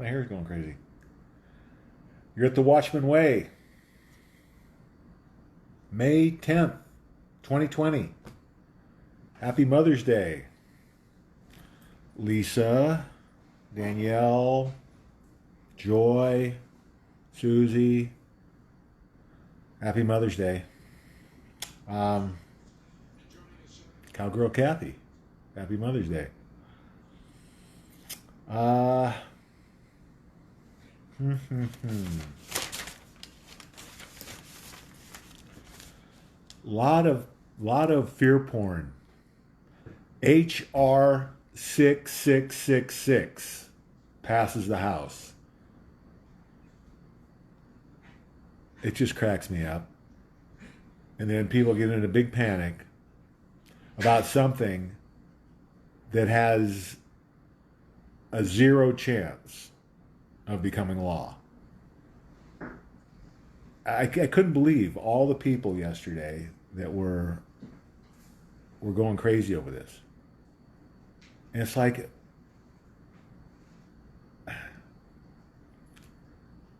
My hair's going crazy. You're at the Watchmen Way, May 10th, 2020. Happy Mother's Day. Lisa, Danielle, Joy, Susie. Happy Mother's Day. Um, Cowgirl Kathy. Happy Mother's Day. Uh, lot of fear porn. HR 6666 passes the House. It just cracks me up. And then people get in a big panic about something that has a zero chance of becoming law. I couldn't believe all the people yesterday that were going crazy over this. And it's like,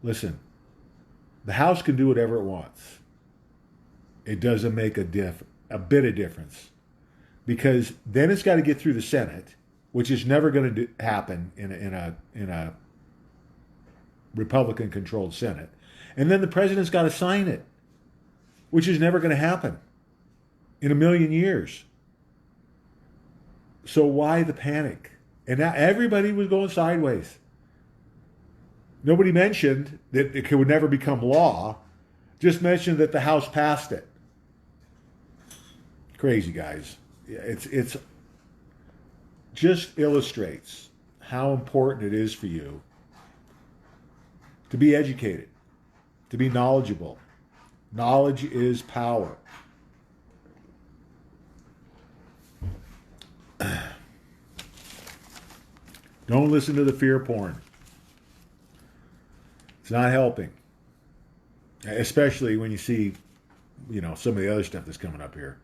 listen, the House can do whatever it wants. It doesn't make a bit of difference, because then it's got to get through the Senate, which is never going to happen in a Republican-controlled Senate, and then the president's got to sign it, which is never going to happen in a million years. So why the panic? And now everybody was going sideways. Nobody mentioned that it would never become law, just mentioned that the House passed it. Crazy, guys. It's just illustrates how important it is for you to be educated, to be knowledgeable. Knowledge is power. Don't listen to the fear porn. It's not helping. Especially when you see, some of the other stuff that's coming up here.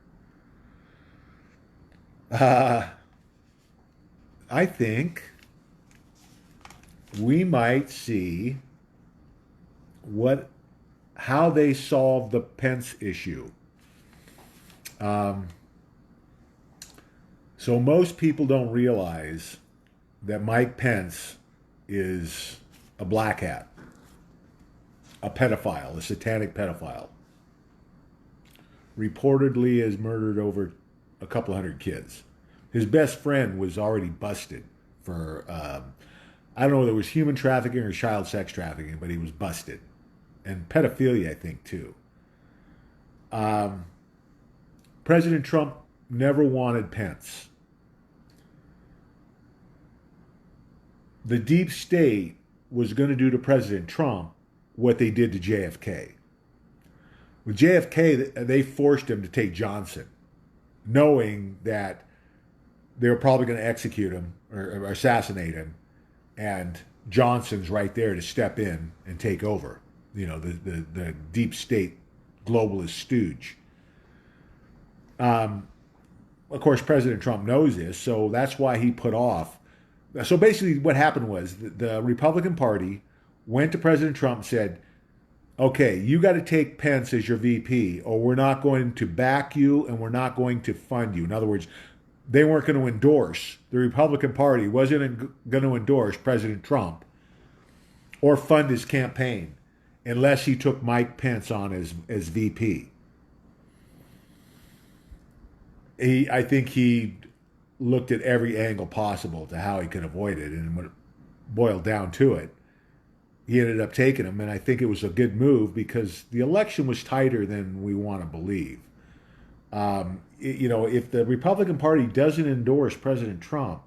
I think we might see how they solve the Pence issue. So most people don't realize that Mike Pence is a black hat, a pedophile, a satanic pedophile. Reportedly has murdered over a couple hundred kids. His best friend was already busted for, I don't know whether it was human trafficking or child sex trafficking, but he was busted. And pedophilia, I think, too. President Trump never wanted Pence. The deep state was going to do to President Trump what they did to JFK. With JFK, they forced him to take Johnson, knowing that they were probably going to execute him or assassinate him, and Johnson's right there to step in and take over. The deep state globalist stooge. Of course, President Trump knows this, so that's why he put off. So basically what happened was the Republican Party went to President Trump and said, okay, you got to take Pence as your VP, or we're not going to back you and we're not going to fund you. In other words, they weren't going to endorse, the Republican Party wasn't going to endorse President Trump or fund his campaign unless he took Mike Pence on as VP. I think he looked at every angle possible to how he could avoid it, and when it boiled down to it, he ended up taking him, and I think it was a good move because the election was tighter than we want to believe. If the Republican Party doesn't endorse President Trump,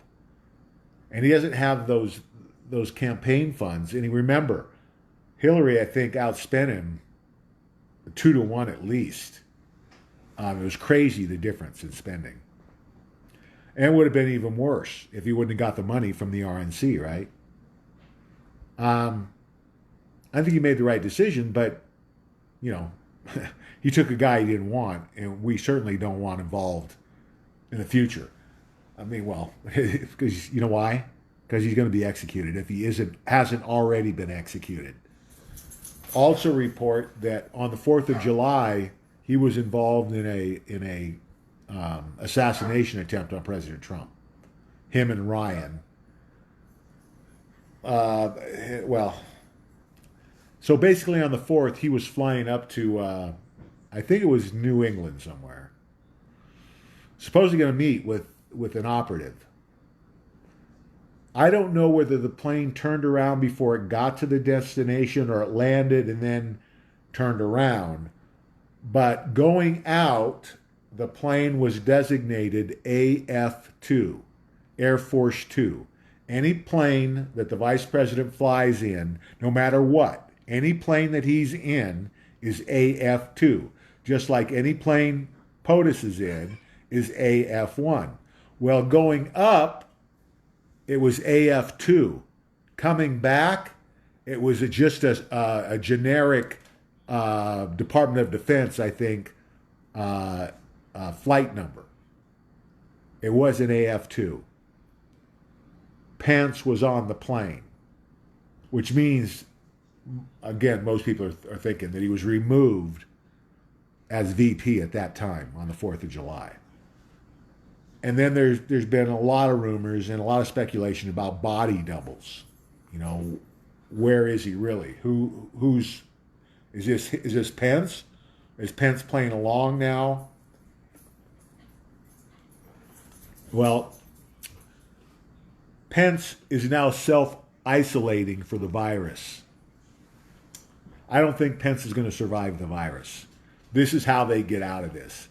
and he doesn't have those campaign funds, and remember, Hillary, I think, outspent him 2-1 at least. It was crazy, the difference in spending. And it would have been even worse if he wouldn't have got the money from the RNC, right? I think he made the right decision, but, he took a guy he didn't want, and we certainly don't want involved in the future. I mean, well, because you know why? because he's going to be executed if he hasn't already been executed. Also report that on the 4th of July, he was involved in a assassination attempt on President Trump. Him and Ryan. So basically on the 4th, he was flying up to, I think it was New England somewhere. Supposedly going to meet with an operative. I don't know whether the plane turned around before it got to the destination or it landed and then turned around. But going out, the plane was designated AF-2, Air Force 2. Any plane that the vice president flies in, no matter what, any plane that he's in is AF-2. Just like any plane POTUS is in is AF-1. Well, going up, it was AF-2. Coming back, it was just a generic Department of Defense, I think, flight number. It was an AF-2. Pence was on the plane, which means, again, most people are thinking that he was removed as VP at that time on the 4th of July. And then there's been a lot of rumors and a lot of speculation about body doubles. You know, where is he really? Who's is this Pence? Is Pence playing along now? Well, Pence is now self-isolating for the virus. I don't think Pence is going to survive the virus. This is how they get out of this.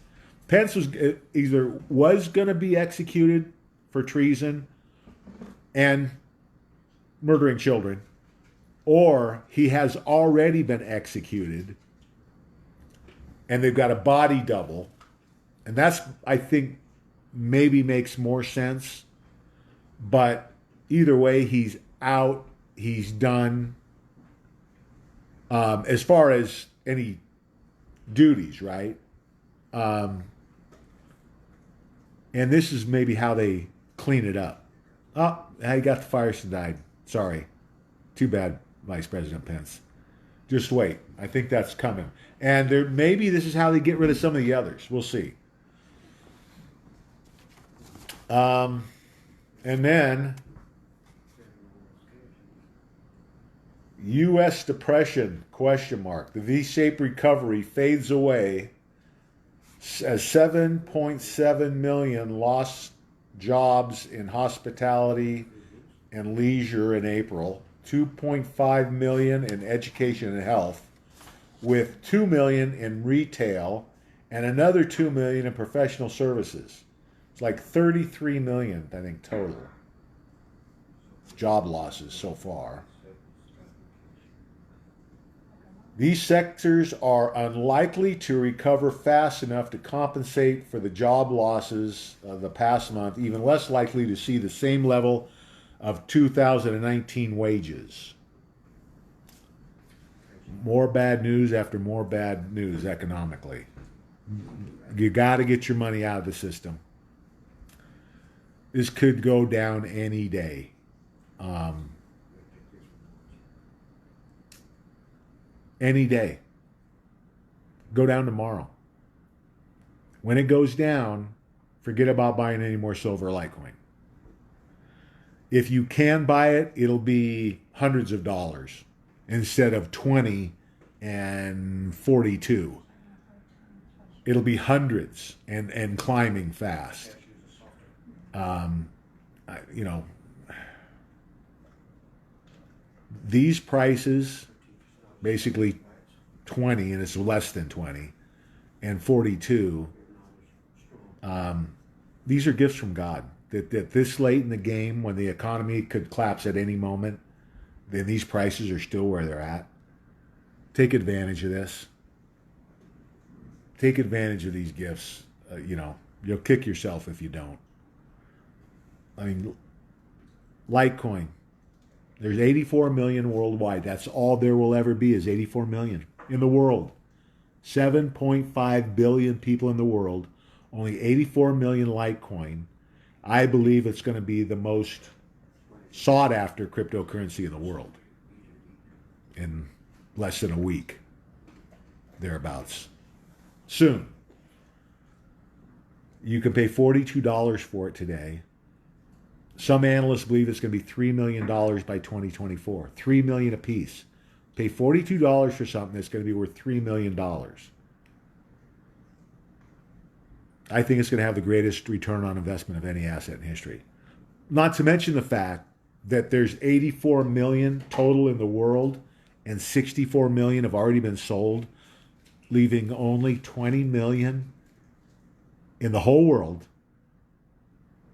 Pence was going to be executed for treason and murdering children, or he has already been executed and they've got a body double. And that's, I think, maybe makes more sense. But either way, he's out, he's done. As far as any duties, right? And this is maybe how they clean it up. Oh, I got the fires and died. Sorry. Too bad, Vice President Pence. Just wait. I think that's coming. And maybe this is how they get rid of some of the others. We'll see. And then U.S. depression, ? The V-shaped recovery fades away as 7.7 million lost jobs in hospitality and leisure in April, 2.5 million in education and health, with 2 million in retail and another 2 million in professional services. It's like 33 million, I think, total job losses so far. These sectors are unlikely to recover fast enough to compensate for the job losses of the past month, even less likely to see the same level of 2019 wages. More bad news after more bad news economically. You got to get your money out of the system. This could go down any day. Any day. Go down tomorrow. When it goes down, forget about buying any more silver or Litecoin. If you can buy it, it'll be hundreds of dollars instead of 20 and 42. It'll be hundreds and climbing fast. These prices, basically 20, and it's less than 20, and 42, these are gifts from God. That this late in the game, when the economy could collapse at any moment, then these prices are still where they're at. Take advantage of this. Take advantage of these gifts. You'll kick yourself if you don't. I mean, Litecoin. There's 84 million worldwide. That's all there will ever be is 84 million in the world. 7.5 billion people in the world. Only 84 million Litecoin. I believe it's going to be the most sought after cryptocurrency in the world in less than a week, thereabouts. Soon. You can pay $42 for it today. Some analysts believe it's going to be $3 million by 2024. $3 million a piece. Pay $42 for something that's going to be worth $3 million. I think it's going to have the greatest return on investment of any asset in history. Not to mention the fact that there's 84 million total in the world and 64 million have already been sold, leaving only 20 million in the whole world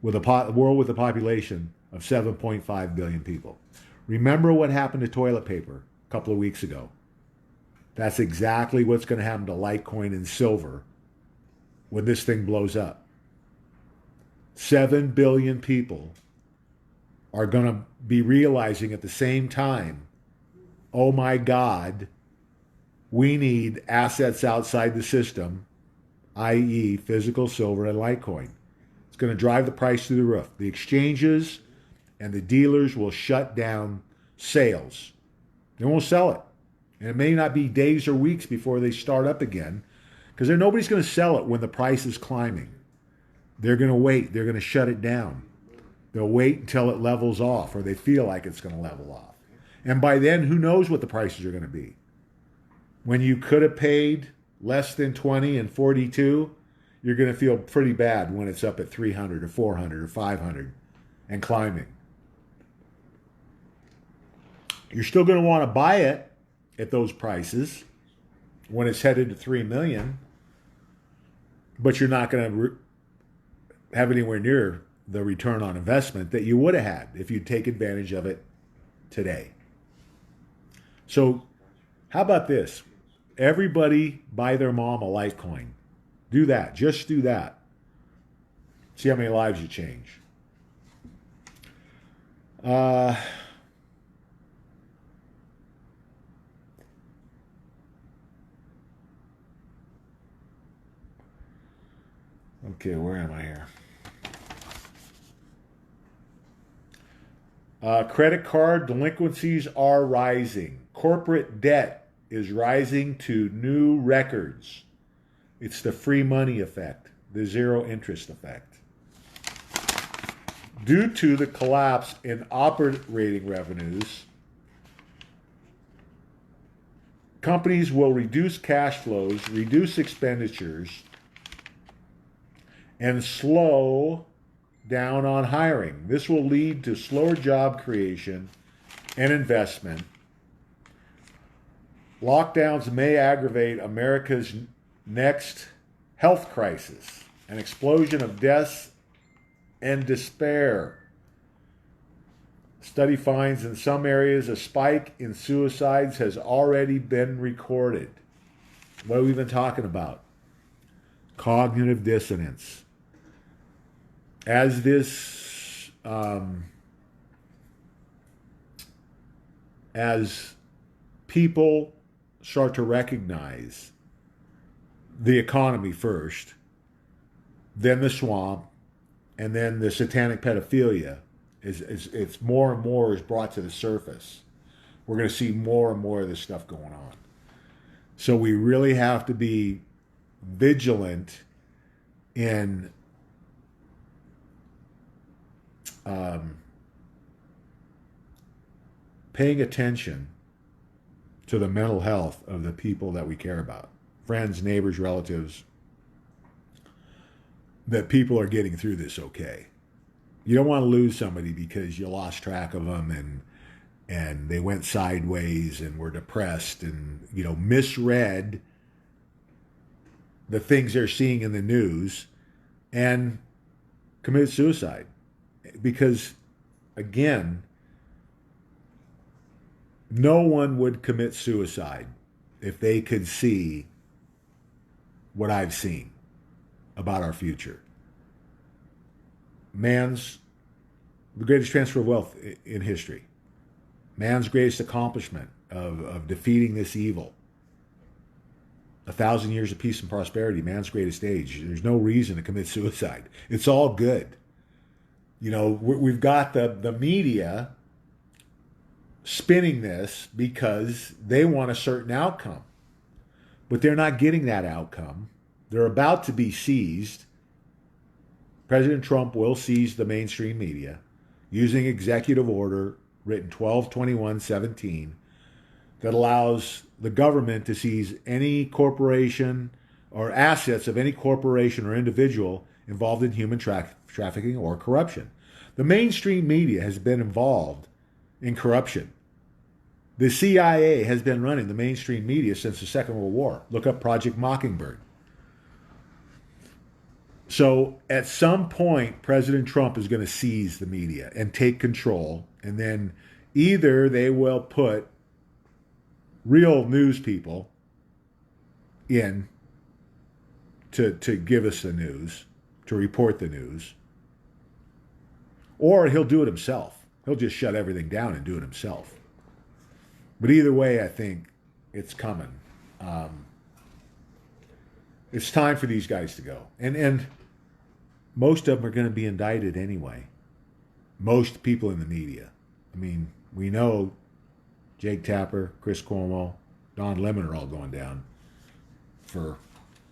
with a world with a population of 7.5 billion people. Remember what happened to toilet paper a couple of weeks ago. That's exactly what's going to happen to Litecoin and silver when this thing blows up. 7 billion people are going to be realizing at the same time, oh my God, we need assets outside the system, i.e. physical silver and Litecoin. It's going to drive the price through the roof. The exchanges and the dealers will shut down sales. They won't sell it. And it may not be days or weeks before they start up again, because nobody's going to sell it when the price is climbing. They're going to wait. They're going to shut it down. They'll wait until it levels off, or they feel like it's going to level off. And by then, who knows what the prices are going to be? When you could have paid less than 20 and 42, you're going to feel pretty bad when it's up at 300 or 400 or 500 and climbing. You're still going to want to buy it at those prices when it's headed to 3 million, but you're not going to have anywhere near the return on investment that you would have had if you'd take advantage of it today. So how about this? Everybody buy their mom a Litecoin. Do that. Just do that. See how many lives you change. Okay, where am I here? Credit card delinquencies are rising. Corporate debt is rising to new records. It's the free money effect, the zero interest effect. Due to the collapse in operating revenues, companies will reduce cash flows, reduce expenditures, and slow down on hiring. This will lead to slower job creation and investment. Lockdowns may aggravate America's next health crisis, an explosion of deaths and despair. Study finds in some areas a spike in suicides has already been recorded. What have we been talking about? Cognitive dissonance. As this, as people start to recognize the economy first, then the swamp, and then the satanic pedophilia, it's more and more is brought to the surface. We're going to see more and more of this stuff going on. So we really have to be vigilant in paying attention to the mental health of the people that we care about. Friends, neighbors, relatives. That people are getting through this okay. You don't want to lose somebody because you lost track of them and they went sideways and were depressed and, misread the things they're seeing in the news and committed suicide. Because, again, no one would commit suicide if they could see what I've seen about our future. Man's the greatest transfer of wealth in history. Man's greatest accomplishment of defeating this evil. 1,000 years of peace and prosperity, man's greatest age. There's no reason to commit suicide. It's all good. You know, we've got the media spinning this because they want a certain outcome, but they're not getting that outcome. They're about to be seized. President Trump will seize the mainstream media using executive order written 12/21/17 that allows the government to seize any corporation or assets of any corporation or individual involved in human trafficking or corruption. The mainstream media has been involved in corruption. The CIA has been running the mainstream media since the Second World War. Look up Project Mockingbird. So at some point, President Trump is going to seize the media and take control. And then either they will put real news people in to give us the news, to report the news, or he'll do it himself. He'll just shut everything down and do it himself. But either way, I think it's coming. It's time for these guys to go. And most of them are going to be indicted anyway. Most people in the media. I mean, we know Jake Tapper, Chris Cuomo, Don Lemon are all going down for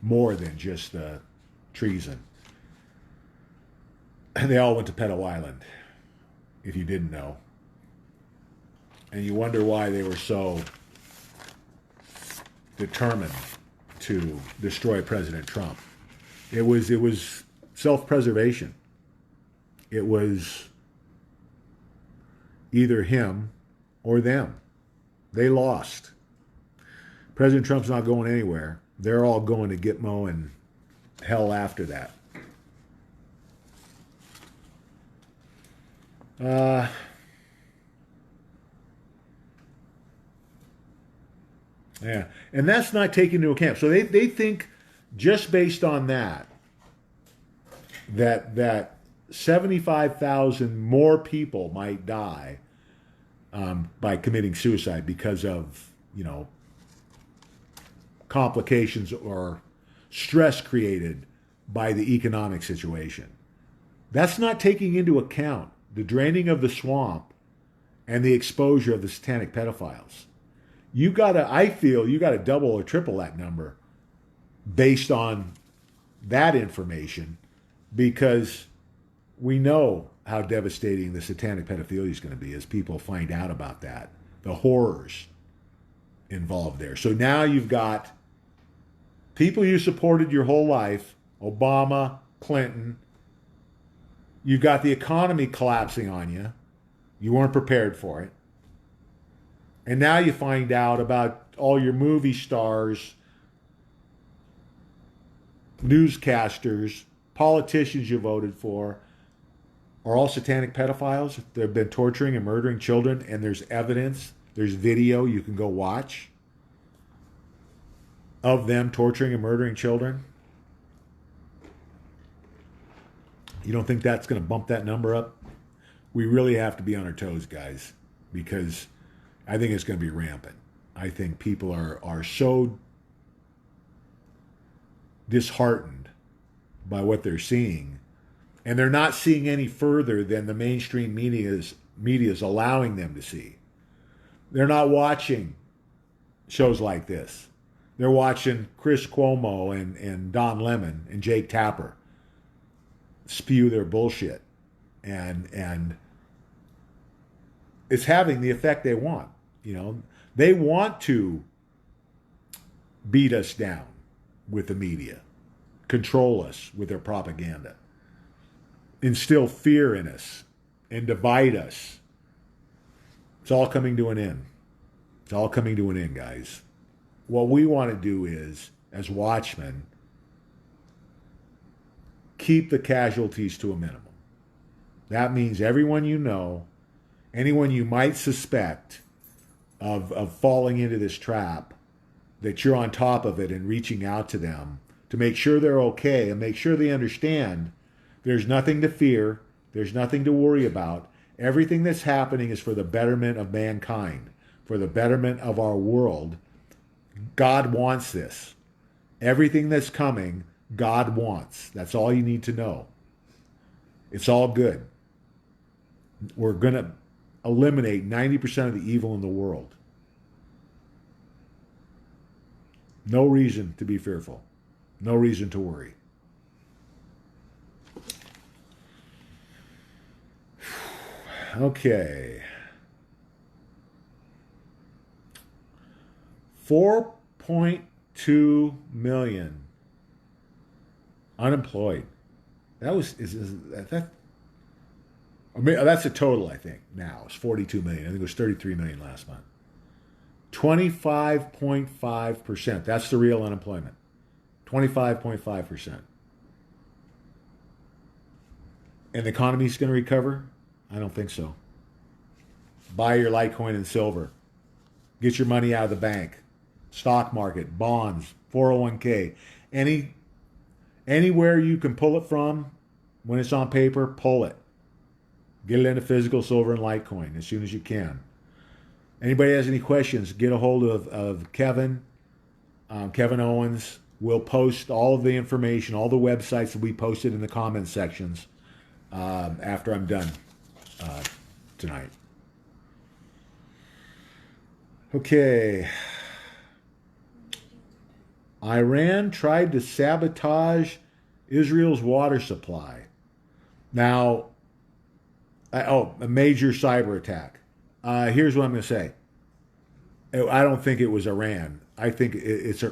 more than just treason. And they all went to Pedo Island, if you didn't know. And you wonder why they were so determined to destroy President Trump. It was self-preservation. It was either him or them. They lost. President Trump's not going anywhere. They're all going to Gitmo and hell after that. Yeah, and that's not taken into account. So they think just based on that 75,000 more people might die by committing suicide because of, complications or stress created by the economic situation. That's not taking into account the draining of the swamp and the exposure of the satanic pedophiles. I feel you gotta double or triple that number based on that information, because we know how devastating the satanic pedophilia is going to be as people find out about that, the horrors involved there. So now you've got people you supported your whole life, Obama, Clinton. You've got the economy collapsing on you. You weren't prepared for it. And now you find out about all your movie stars, newscasters, politicians you voted for are all satanic pedophiles. They've been torturing and murdering children, and there's evidence, there's video you can go watch of them torturing and murdering children. You don't think that's going to bump that number up? We really have to be on our toes, guys, because I think it's going to be rampant. I think people are so disheartened by what they're seeing, and they're not seeing any further than the mainstream media is allowing them to see. They're not watching shows like this. They're watching Chris Cuomo and Don Lemon and Jake Tapper spew their bullshit, and it's having the effect they want. They want to beat us down with the media, control us with their propaganda, instill fear in us, and divide us. It's all coming to an end. It's all coming to an end, guys. What we want to do is, as Watchmen, keep the casualties to a minimum. That means everyone you know, anyone you might suspect of falling into this trap, that you're on top of it and reaching out to them to make sure they're okay and make sure they understand there's nothing to fear, there's nothing to worry about. Everything that's happening is for the betterment of mankind, for the betterment of our world. God wants this. Everything that's coming, God wants. That's all you need to know. It's all good. We're going to eliminate 90% of the evil in the world. No reason to be fearful. No reason to worry. Okay. 4.2 million unemployed. That was that. I mean, that's a total. I think now it's 42 million. I think it was 33 million last month. 25.5%. That's the real unemployment. 25.5%. And the economy's going to recover? I don't think so. Buy your Litecoin and silver. Get your money out of the bank. Stock market, bonds, 401k. Anywhere you can pull it from when it's on paper, pull it. Get it into physical silver and Litecoin as soon as you can. Anybody has any questions, get a hold of Kevin. Kevin Owens will post all of the information, all the websites that we posted in the comment sections after I'm done tonight. Okay. Iran tried to sabotage Israel's water supply. Now, a major cyber attack. Here's what I'm going to say. I don't think it was Iran. I think it's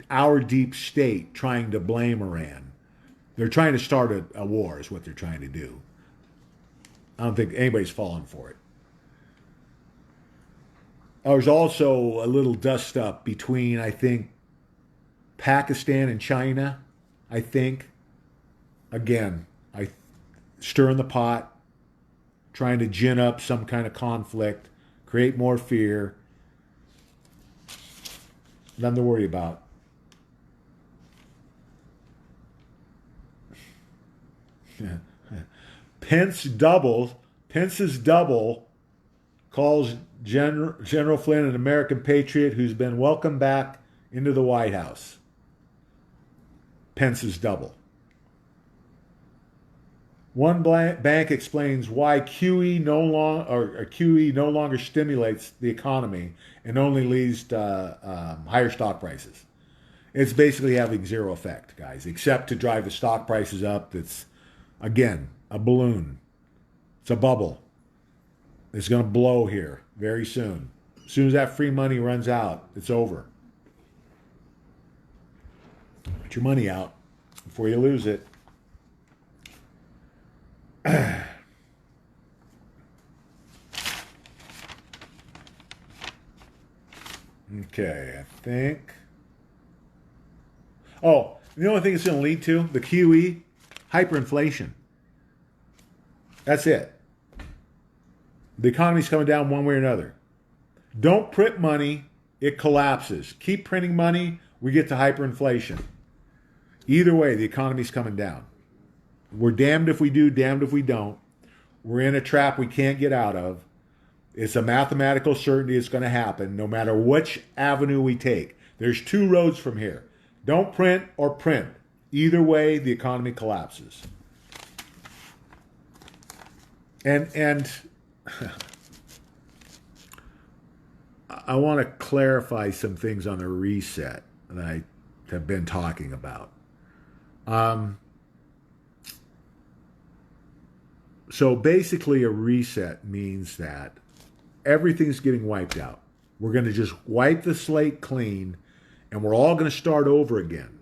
our deep state trying to blame Iran. They're trying to start a war is what they're trying to do. I don't think anybody's falling for it. There's also a little dust up between, I think, Pakistan and China. I think, again, stirring the pot, trying to gin up some kind of conflict, create more fear. Nothing to worry about. Pence's double calls General Flynn an American patriot who's been welcomed back into the White House. Pence's double. One bank explains why QE no longer stimulates the economy and only leads to higher stock prices. It's basically having zero effect, guys, except to drive the stock prices up. That's, again, a balloon. It's a bubble. It's going to blow here very soon. As soon as that free money runs out, it's over. Put your money out before you lose it. Okay, I think. Oh, the only thing it's going to lead to, the QE, hyperinflation. That's it. The economy's coming down one way or another. Don't print money, it collapses. Keep printing money, we get to hyperinflation. Either way, the economy's coming down. We're damned if we do, damned if we don't. We're in a trap we can't get out of. It's a mathematical certainty it's going to happen no matter which avenue we take. There's two roads from here. Don't print or print. Either way, the economy collapses. And I want to clarify some things on the reset that I have been talking about. So basically a reset means that everything's getting wiped out. We're going to just wipe the slate clean and we're all going to start over again.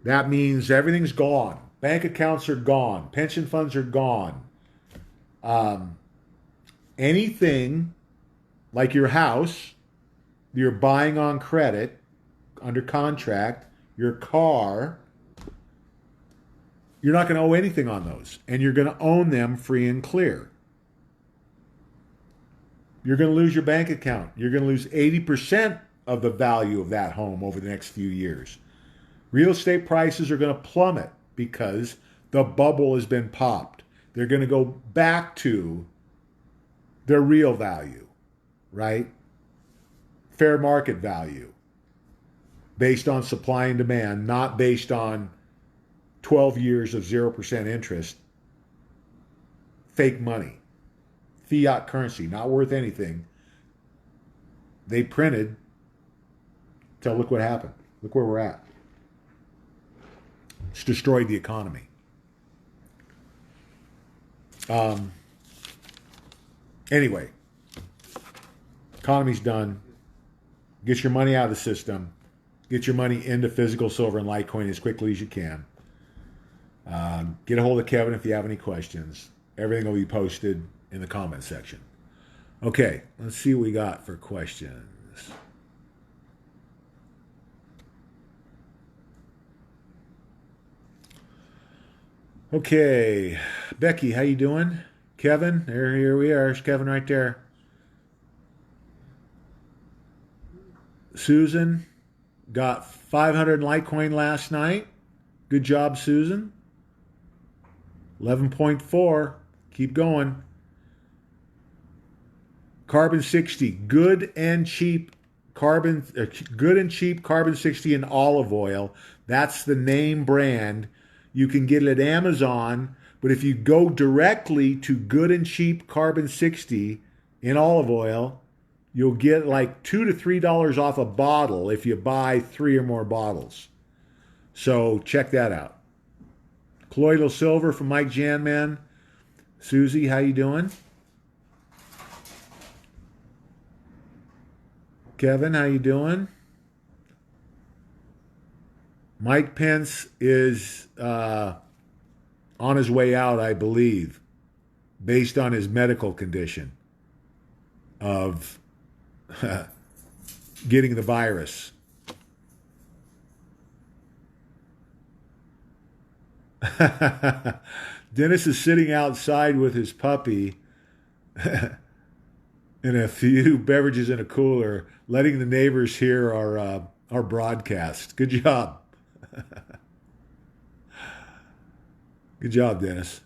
That means everything's gone. Bank accounts are gone. Pension funds are gone. Anything like your house, you're buying on credit, under contract, your car, you're not going to owe anything on those. And you're going to own them free and clear. You're going to lose your bank account. You're going to lose 80% of the value of that home over the next few years. Real estate prices are going to plummet because the bubble has been popped. They're going to go back to their real value, right? Fair market value. Based on supply and demand, not based on 12 years of 0% interest. Fake money. fiat currency, not worth anything. They printed. Till look what happened. Look where we're at. It's destroyed the economy. Anyway, economy's done. Get your money out of the system. Get your money into physical silver and Litecoin as quickly as you can. Get a hold of Kevin if you have any questions. Everything will be posted in the comment section. Okay, let's see what we got for questions. Okay, Becky, how you doing? Kevin, here we are. There's Kevin right there. Susan got 500 Litecoin last night. Good job, Susan. 11.4. Keep going. Carbon 60, good and cheap carbon 60 in olive oil. That's the name brand. You can get it at Amazon, but if you go directly to good and cheap carbon 60 in olive oil, you'll get like $2 to $3 off a bottle if you buy 3 or more bottles. So check that out. Colloidal silver from Mike Janman. Susie, how you doing? Kevin, how you doing? Mike Pence is on his way out, I believe, based on his medical condition of getting the virus. Dennis is sitting outside with his puppy and a few beverages in a cooler, letting the neighbors hear our broadcast. Good job. Good job, Dennis.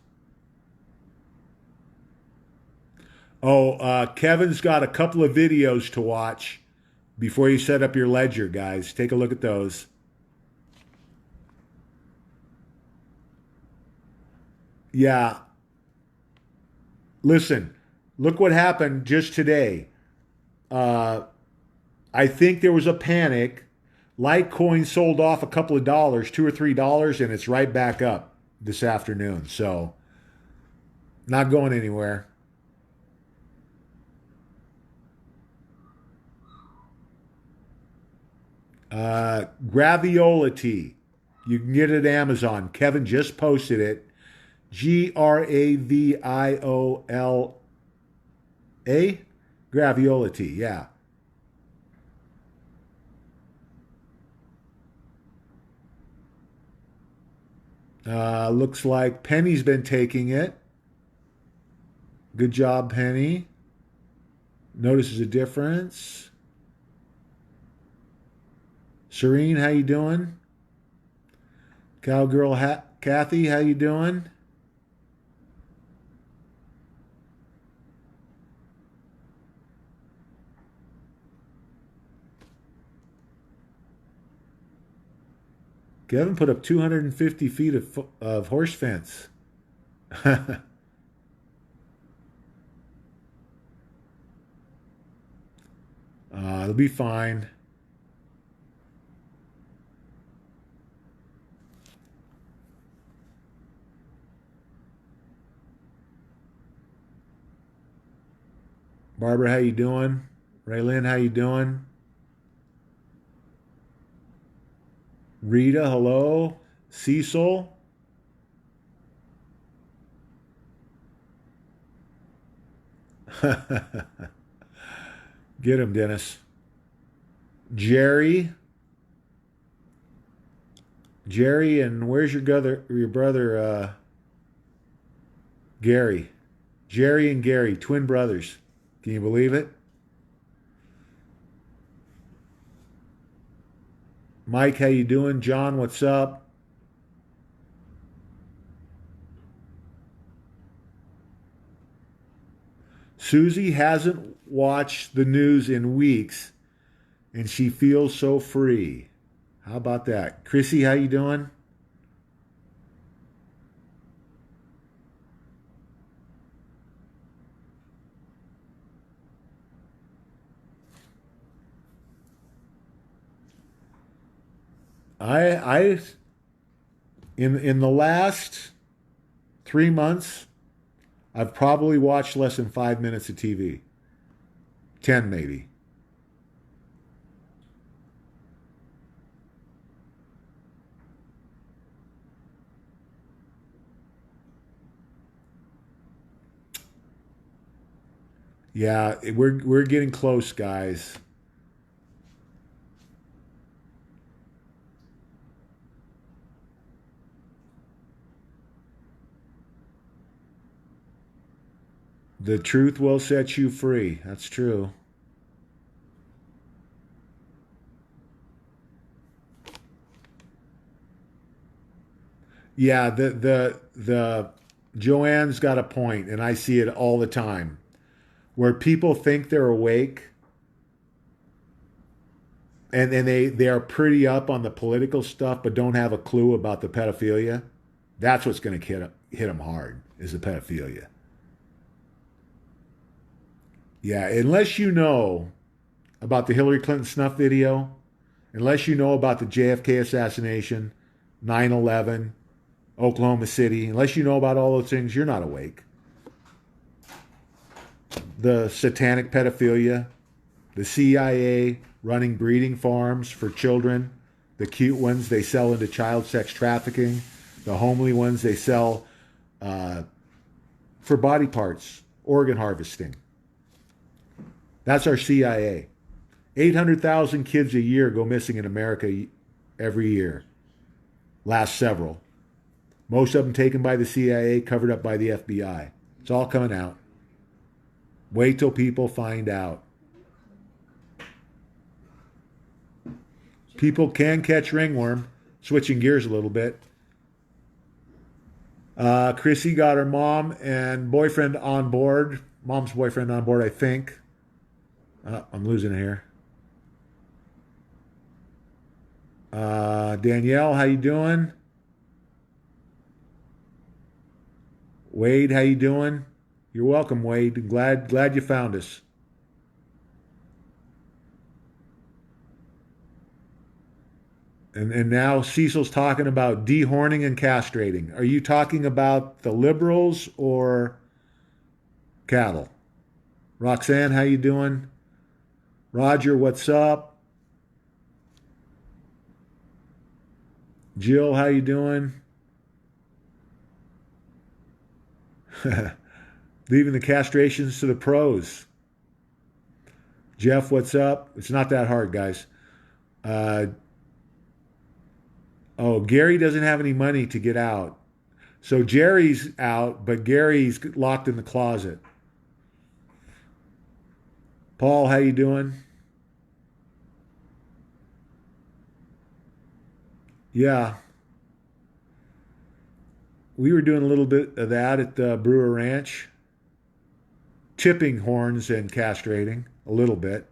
Oh, Kevin's got a couple of videos to watch before you set up your ledger, guys. Take a look at those. Yeah. Listen, look what happened just today. I think there was a panic. Litecoin sold off a couple of dollars, $2 or $3, and it's right back up this afternoon. So, not going anywhere. Graviola tea. You can get it at Amazon. Kevin just posted it. Graviola. Graviola tea, yeah. Looks like Penny's been taking it. Good job, Penny. Notices a difference. Serene, how you doing? Cowgirl Kathy, how you doing? Kevin put up 250 feet of horse fence. It'll be fine. Barbara, how you doing? Raylyn, how you doing? Rita, hello. Cecil. Get him, Dennis. Jerry. Jerry, and where's your brother, Gary? Jerry and Gary, twin brothers. Can you believe it? Mike, how you doing? John, what's up? Susie hasn't watched the news in weeks, and she feels so free. How about that? Chrissy, how you doing? I in the last 3 months, I've probably watched less than 5 minutes of TV. 10 maybe. Yeah, we're getting close, guys. The truth will set you free. That's true. Yeah, the Joanne's got a point, and I see it all the time, where people think they're awake and they are pretty up on the political stuff, but don't have a clue about the pedophilia. That's what's going to hit them hard is the pedophilia. Yeah, unless you know about the Hillary Clinton snuff video, unless you know about the JFK assassination, 9/11, Oklahoma City, unless you know about all those things, you're not awake. The satanic pedophilia, the CIA running breeding farms for children, the cute ones they sell into child sex trafficking, the homely ones they sell uh, for body parts, organ harvesting. That's our CIA. 800,000 kids a year go missing in America every year. Last several. Most of them taken by the CIA, covered up by the FBI. It's all coming out. Wait till people find out. People can catch ringworm, switching gears a little bit. Chrissy got her mom and boyfriend on board. Mom's boyfriend on board, I think. I'm losing it here. Danielle, how you doing? Wade, how you doing? You're welcome, Wade. Glad you found us. And now Cecil's talking about dehorning and castrating. Are you talking about the liberals or cattle? Roxanne, how you doing? Roger, what's up? Jill, how you doing? Leaving the castrations to the pros. Jeff, what's up? It's not that hard, guys. Uh, oh, Gary doesn't have any money to get out. So Jerry's out, but Gary's locked in the closet. Paul, how you doing? Yeah, we were doing a little bit of that at the Brewer Ranch, tipping horns and castrating a little bit.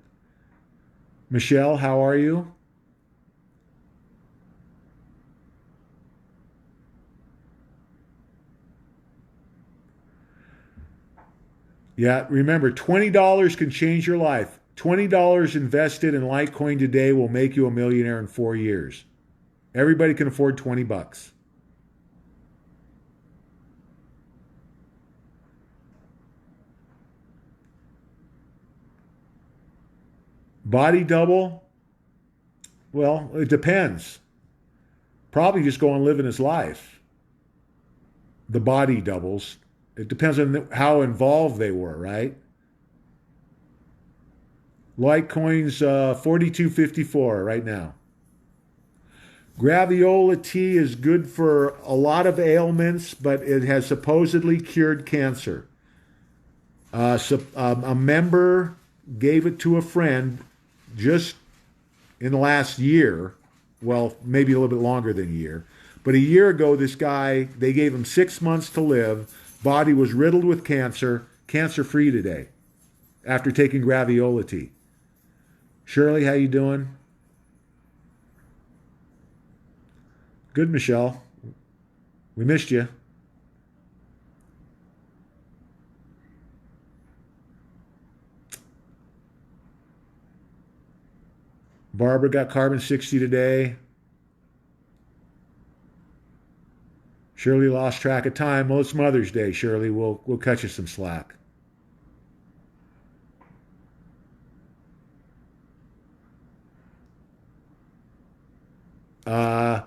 Michelle, how are you? Yeah, remember, $20 can change your life. $20 invested in Litecoin today will make you a millionaire in 4 years. Everybody can afford 20 bucks. Body double? Well, it depends. Probably just go and live in his life. The body doubles. It depends on how involved they were, right? Litecoin's 42.54 right now. Graviola tea is good for a lot of ailments, but it has supposedly cured cancer. A member gave it to a friend just in the last year. Well, maybe a little bit longer than a year. But a year ago, this guy, they gave him 6 months to live. Body was riddled with cancer, cancer free today after taking graviola tea. Shirley, how you doing? Good, Michelle. We missed you. Barbara got carbon 60 today. Shirley lost track of time. Well, it's Mother's Day, Shirley. We'll cut you some slack. Uh,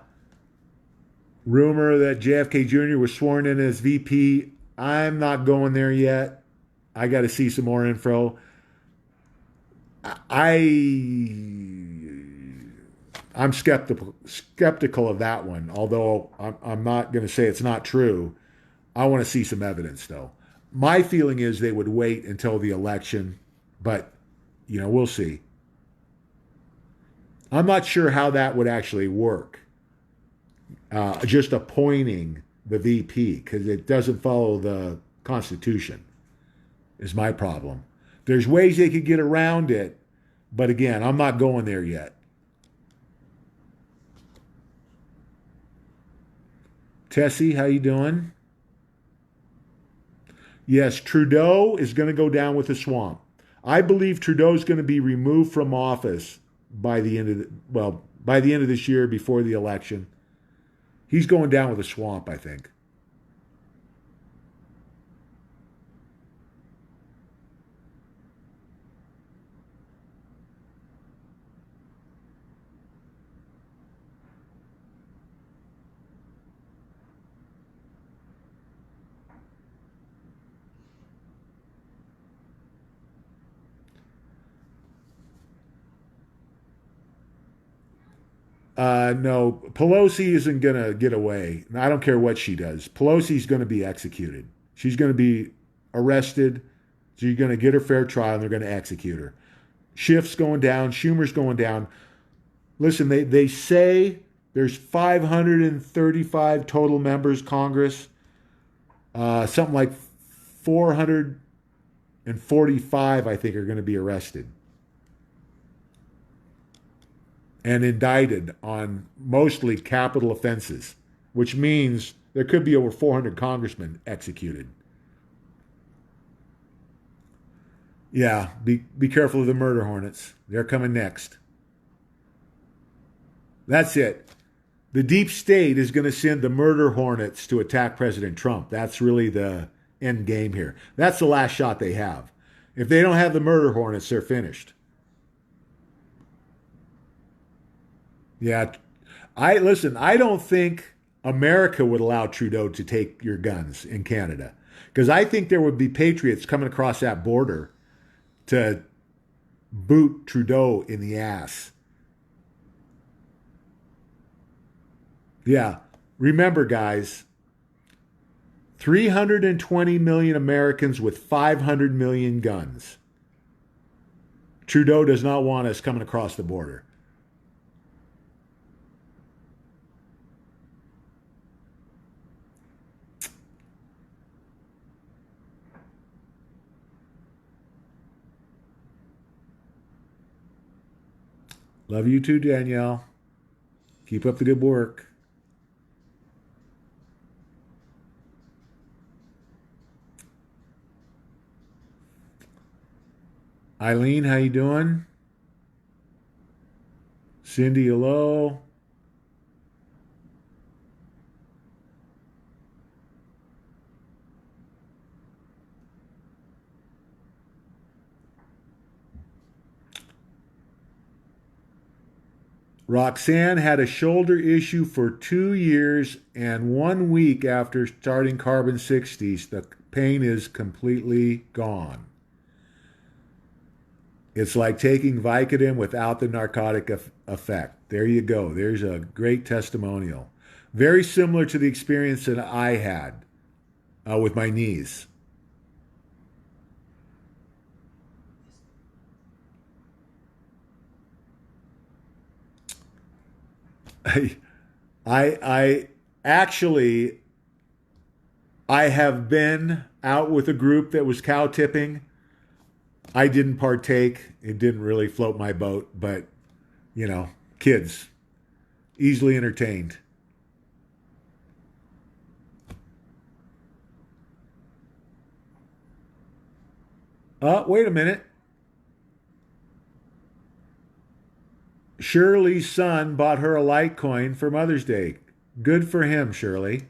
rumor that JFK Jr. was sworn in as VP. I'm not going there yet. I got to see some more info. I'm skeptical of that one. Although I'm not going to say it's not true. I want to see some evidence though. My feeling is they would wait until the election, but we'll see. I'm not sure how that would actually work. Just appointing the VP because it doesn't follow the Constitution is my problem. There's ways they could get around it, but again, I'm not going there yet. Tessie, how you doing? Yes, Trudeau is going to go down with the swamp. I believe Trudeau is going to be removed from office by the end of by the end of this year before the election. He's going down with a swamp, I think. No, Pelosi isn't going to get away. I don't care what she does. Pelosi's going to be executed. She's going to be arrested. She's going to get her fair trial and they're going to execute her. Schiff's going down. Schumer's going down. Listen, they say there's 535 total members Congress. Something like 445, I think, are going to be arrested and indicted on mostly capital offenses, which means there could be over 400 congressmen executed. Yeah, be careful of the murder hornets. They're coming next. That's it. The deep state is going to send the murder hornets to attack President Trump. That's really the end game here. That's the last shot they have. If they don't have the murder hornets, they're finished. Yeah. I don't think America would allow Trudeau to take your guns in Canada. Because I think there would be patriots coming across that border to boot Trudeau in the ass. Yeah. Remember, guys, 320 million Americans with 500 million guns. Trudeau does not want us coming across the border. Love you too, Danielle. Keep up the good work. Eileen, how you doing? Cindy, hello. Roxanne had a shoulder issue for 2 years and 1 week after starting carbon 60s. The pain is completely gone. It's like taking Vicodin without the narcotic effect. There you go. There's a great testimonial. Very similar to the experience that I had with my knees. I actually I have been out with a group that was cow tipping. I didn't partake. It didn't really float my boat, but kids easily entertained. Wait a minute. Shirley's son bought her a Litecoin for Mother's Day. Good for him, Shirley.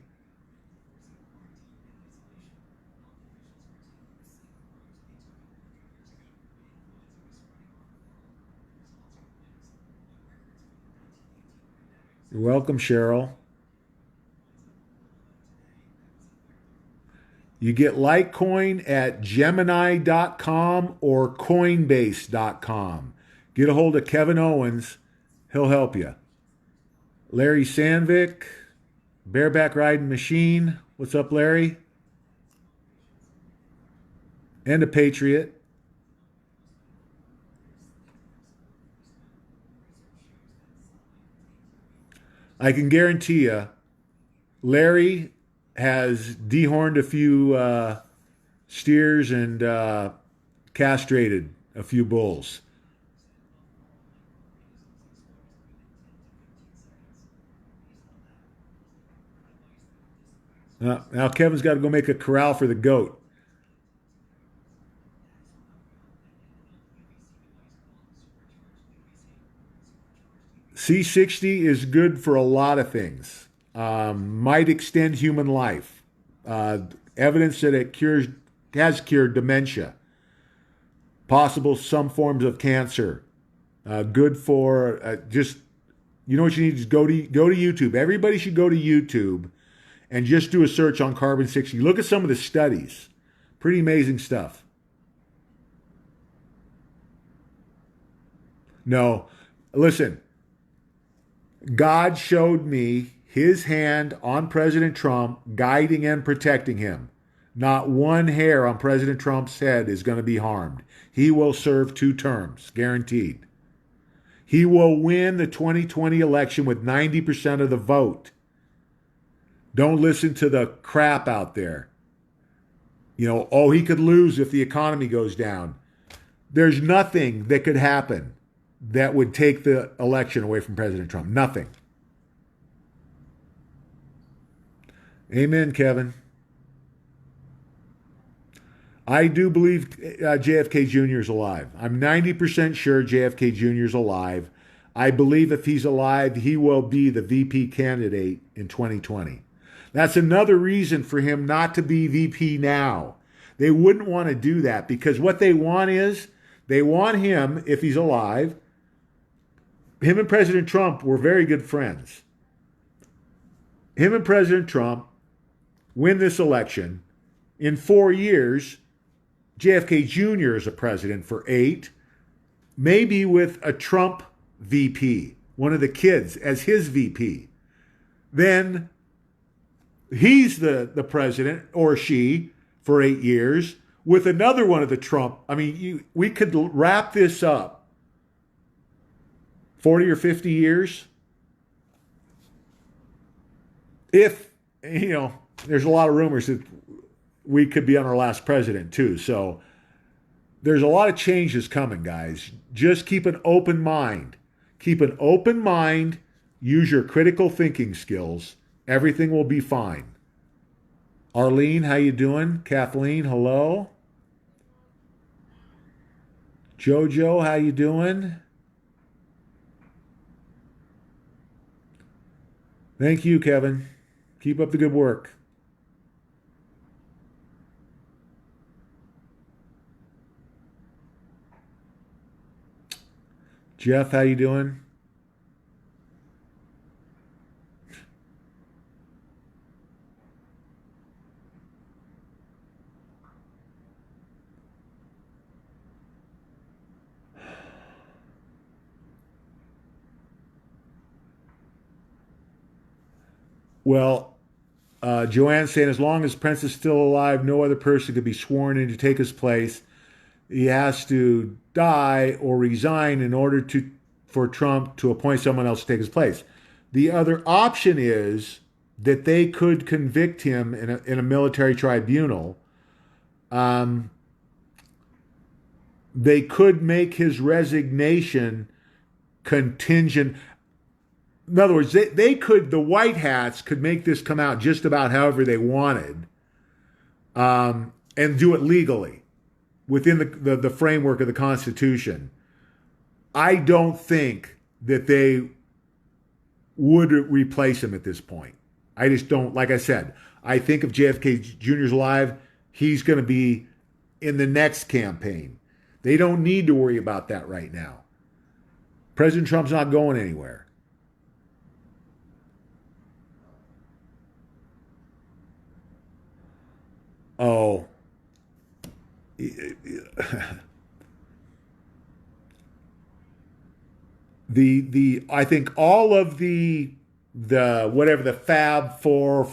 You're welcome, Cheryl. You get Litecoin at Gemini.com or Coinbase.com. Get a hold of Kevin Owens. He'll help you. Larry Sandvik, Bareback Riding Machine. What's up, Larry? And a Patriot. I can guarantee you, Larry has dehorned a few steers and castrated a few bulls. Now Kevin's got to go make a corral for the goat. C60 is good for a lot of things. Might extend human life. Uh, Evidence that it has cured dementia, possible some forms of cancer. Good for just you know what you need is go to YouTube. Everybody should go to YouTube and just do a search on carbon 60. Look at some of the studies. Pretty amazing stuff. No, listen. God showed me his hand on President Trump, guiding and protecting him. Not one hair on President Trump's head is going to be harmed. He will serve 2 terms, guaranteed. He will win the 2020 election with 90% of the vote. Don't listen to the crap out there. Oh, he could lose if the economy goes down. There's nothing that could happen that would take the election away from President Trump. Nothing. Amen, Kevin. I do believe JFK Jr. is alive. I'm 90% sure JFK Jr. is alive. I believe if he's alive, he will be the VP candidate in 2020. That's another reason for him not to be VP now. They wouldn't want to do that because what they want is they want him, if he's alive. Him and President Trump were very good friends. Him and President Trump win this election. In 4 years, JFK Jr. is a president for 8, maybe with a Trump VP, one of the kids as his VP. Then he's the president or she for 8 years with another one of the Trump. I mean, we could wrap this up 40 or 50 years if, there's a lot of rumors that we could be on our last president too. So there's a lot of changes coming, guys. Just keep an open mind. Keep an open mind. Use your critical thinking skills. Everything will be fine. Arlene, how you doing? Kathleen, hello. Jojo, how you doing? Thank you, Kevin. Keep up the good work. Jeff, how you doing? Well, Joanne's saying as long as Prince is still alive, no other person could be sworn in to take his place. He has to die or resign in order for Trump to appoint someone else to take his place. The other option is that they could convict him in a military tribunal. Um, they could make his resignation contingent. In other words, the White Hats could make this come out just about however they wanted, and do it legally within the framework of the Constitution. I don't think that they would replace him at this point. I just don't. Like I said, I think if JFK Jr. is alive, he's going to be in the next campaign. They don't need to worry about that right now. President Trump's not going anywhere. Oh, the I think all of the whatever the Fab Four,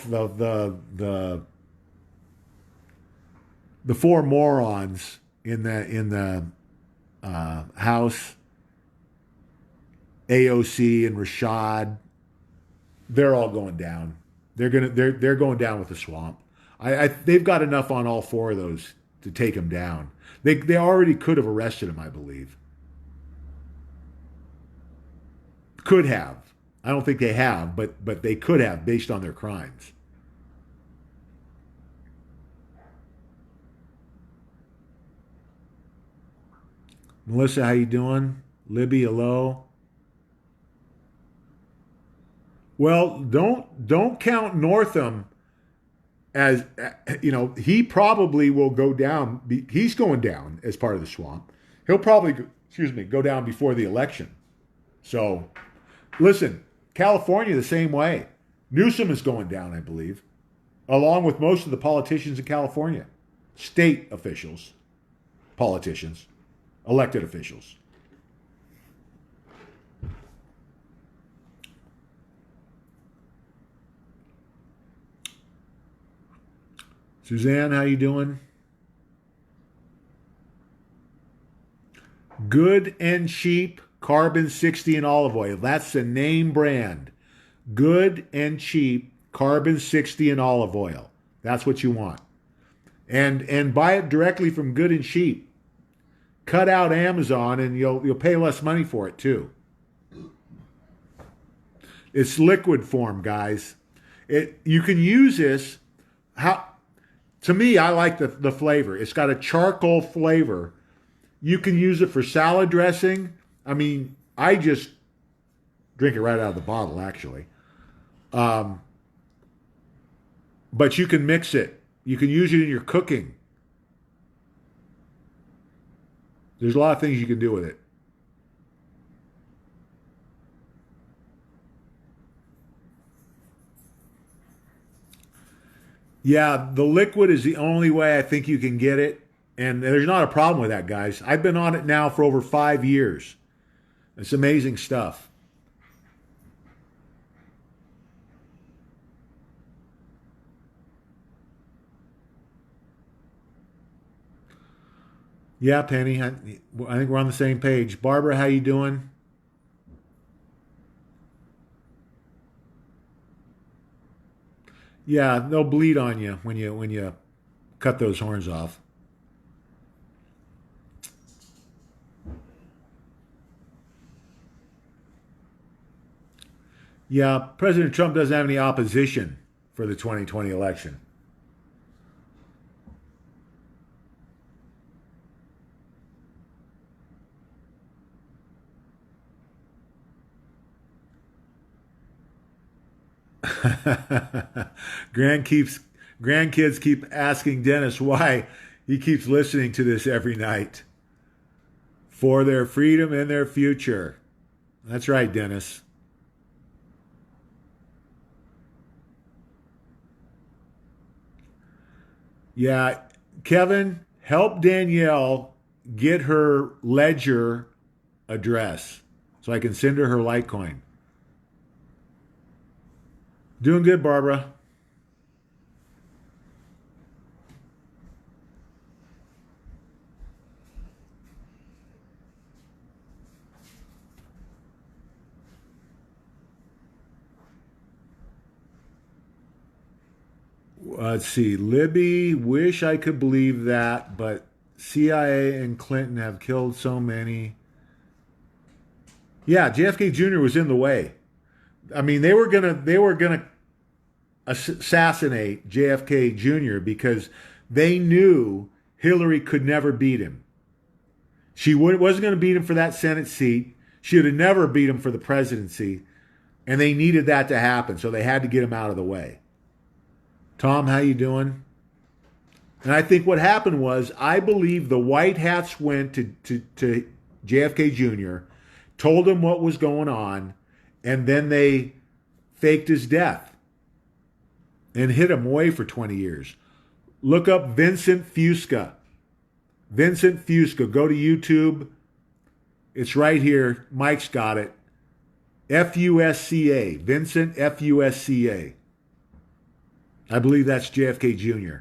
the four morons in the House, AOC and Rashad, they're all going down. They're going down with the swamp. They've got enough on all four of those to take him down. They already could have arrested him, I believe. Could have. I don't think they have, but they could have based on their crimes. Melissa, how you doing? Libby, hello. Well, don't count Northam as he probably will go down. He's going down as part of the swamp. He'll probably go down before the election. So, listen, California the same way. Newsom is going down, I believe, along with most of the politicians in California, state officials, politicians, elected officials. Suzanne, how you doing? Good and cheap carbon 60 and olive oil. That's the name brand. Good and cheap carbon 60 and olive oil. That's what you want. And buy it directly from Good and Cheap. Cut out Amazon and you'll pay less money for it too. It's liquid form, guys. You can use this. To me, I like the flavor. It's got a charcoal flavor. You can use it for salad dressing. I mean, I just drink it right out of the bottle, actually. But you can mix it. You can use it in your cooking. There's a lot of things you can do with it. Yeah, the liquid is the only way I think you can get it. And there's not a problem with that, guys. I've been on it now for over 5 years. It's amazing stuff. Yeah, Penny, I think we're on the same page. Barbara, how you doing? Yeah, they'll bleed on you when you cut those horns off. Yeah, President Trump doesn't have any opposition for the 2020 election. Grandkeeps, grandkids keep asking Dennis why he keeps listening to this every night. For their freedom and their future. That's right, Dennis. Yeah, Kevin, help Danielle get her ledger address so I can send her Litecoin. Doing good, Barbara. Let's see. Libby, wish I could believe that, but CIA and Clinton have killed so many. Yeah, JFK Jr. was in the way. I mean, they were gonna assassinate JFK Jr. because they knew Hillary could never beat him. Wasn't going to beat him for that Senate seat. She would have never beat him for the presidency, and they needed that to happen, so they had to get him out of the way. Tom, how you doing? And I think what happened was, I believe the white hats went to JFK Jr., told him what was going on, and then they faked his death and hid him away for 20 years. Look up Vincent Fusca. Vincent Fusca. Go to YouTube. It's right here. Mike's got it. F-U-S-C-A. Vincent F-U-S-C-A. I believe that's JFK Jr.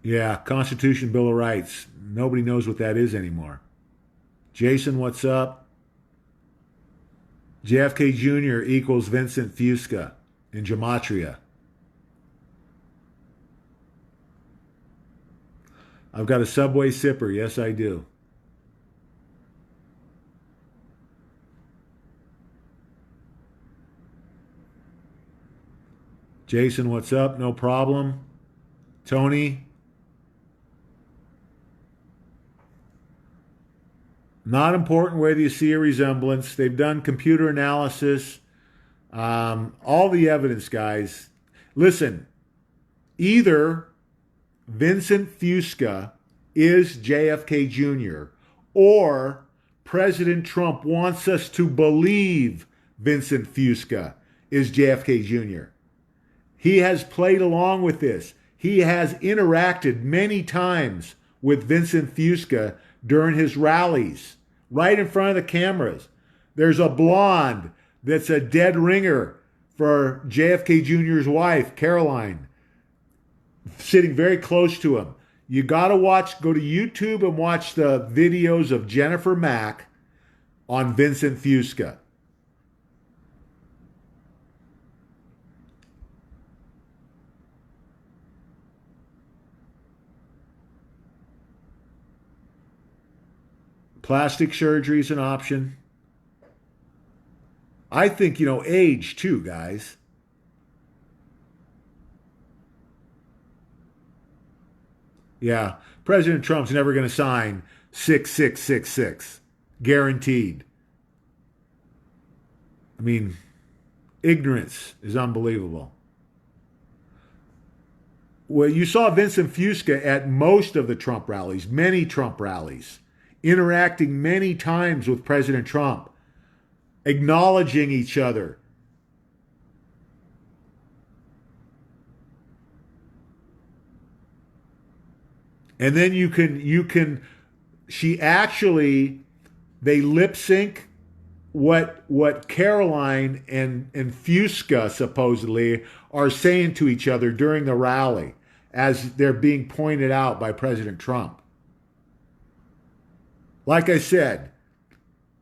Yeah, Constitution, Bill of Rights. Nobody knows what that is anymore. Jason, what's up? JFK Jr. equals Vincent Fusca in gematria. I've got a Subway sipper. Yes, I do. Jason, what's up? No problem. Tony, not important whether you see a resemblance. They've done computer analysis. All the evidence, guys. Listen, either Vincent Fusca is JFK Jr. or President Trump wants us to believe Vincent Fusca is JFK Jr. He has played along with this. He has interacted many times with Vincent Fusca during his rallies, right in front of the cameras. There's a blonde that's a dead ringer for JFK Jr.'s wife, Caroline, sitting very close to him. You got to go to YouTube and watch the videos of Jennifer Mack on Vincent Fusca. Plastic surgery is an option. I think, age too, guys. Yeah, President Trump's never going to sign 6666. Guaranteed. I mean, ignorance is unbelievable. Well, you saw Vincent Fusca at most of the Trump rallies, many Trump rallies, interacting many times with President Trump, acknowledging each other. And then they lip sync what Caroline and Fusca supposedly are saying to each other during the rally as they're being pointed out by President Trump. Like I said,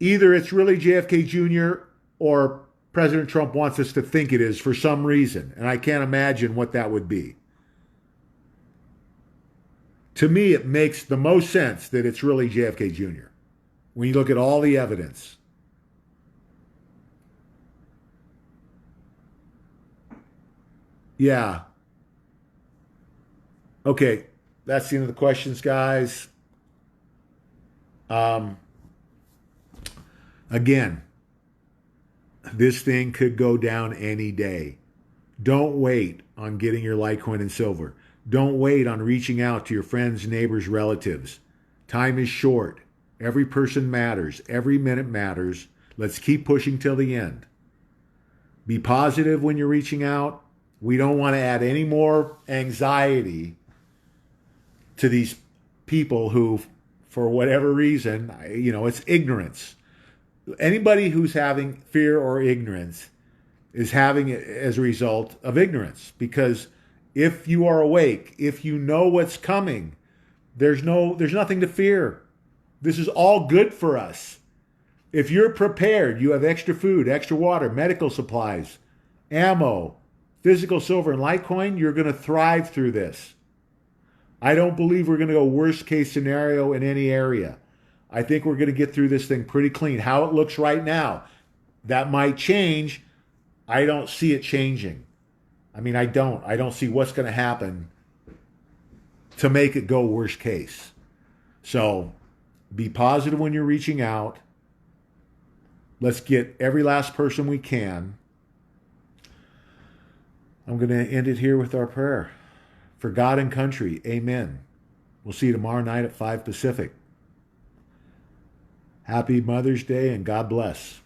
either it's really JFK Jr. or President Trump wants us to think it is for some reason, and I can't imagine what that would be. To me, it makes the most sense that it's really JFK Jr. when you look at all the evidence. Yeah. Okay, that's the end of the questions, guys. Again, this thing could go down any day. Don't wait on getting your Litecoin and silver. Don't wait on reaching out to your friends, neighbors, relatives. Time is short. Every person matters. Every minute matters. Let's keep pushing till the end. Be positive when you're reaching out. We don't want to add any more anxiety to these people who, for whatever reason, it's ignorance. Anybody who's having fear or ignorance is having it as a result of ignorance. Because if you are awake, if you know what's coming, there's nothing to fear. This is all good for us. If you're prepared, you have extra food, extra water, medical supplies, ammo, physical silver, and Litecoin, you're going to thrive through this. I don't believe we're going to go worst case scenario in any area. I think we're going to get through this thing pretty clean. How it looks right now, that might change. I don't see it changing. I mean, I don't see what's going to happen to make it go worst case. So be positive when you're reaching out. Let's get every last person we can. I'm going to end it here with our prayer. For God and country, amen. We'll see you tomorrow night at 5 Pacific. Happy Mother's Day and God bless.